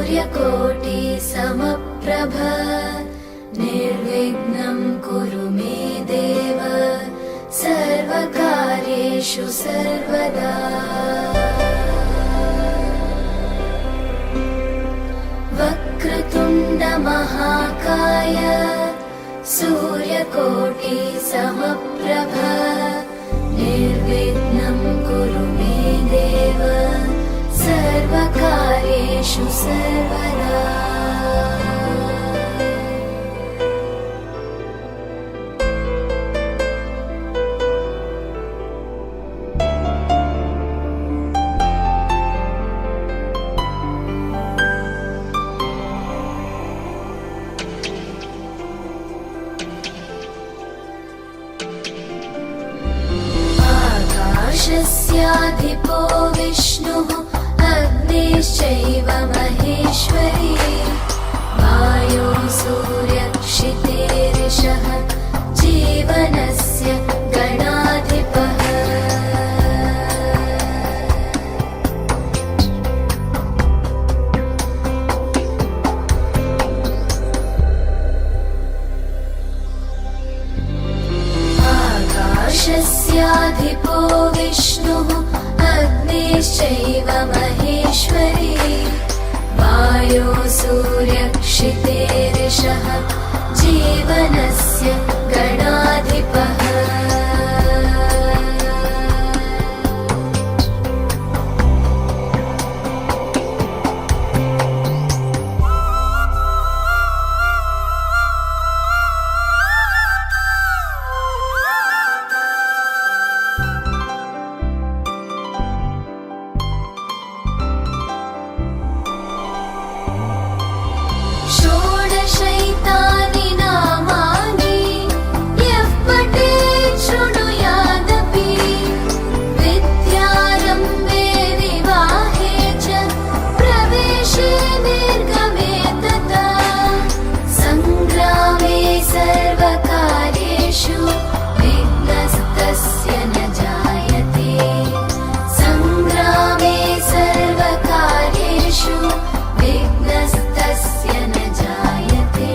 सूर्यकोटि समप्रभ निर्विघ्नं कुरु मे देव सर्वकार्येषु सर्वदा। वक्रतुण्ड महाकाय सूर्यकोटि समप्रभ निर्विघ्नं कुरु मे देव सर्वकार्येषु सर्वदा। आकाशस्याधिपो विष्णुः अग्निश्चैव महेश्वरी वायो सूर्यक्षितेरिषः जीवनस्य गणाधिपः। आकाशस्याधिपो विष्णुः अग्निश्चैव महेश्वरी वायो सूर्यक्षितेरिषः जीवनस्य गणाधिपः। षोडशैतानि नामानि यः पठेत् शृणुयादपि विद्यारम्भे विवाहे च प्रवेशे निर्गमे तथा सङ्ग्रामे सर्वकार्येषु विघ्नस्तस्य न जायते। सङ्ग्रामे सर्वकार्येषु विघ्नस्तस्य न जायते।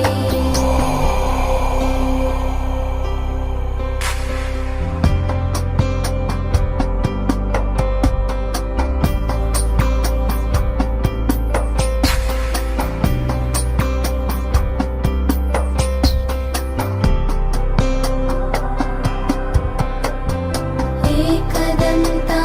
एकदन्ता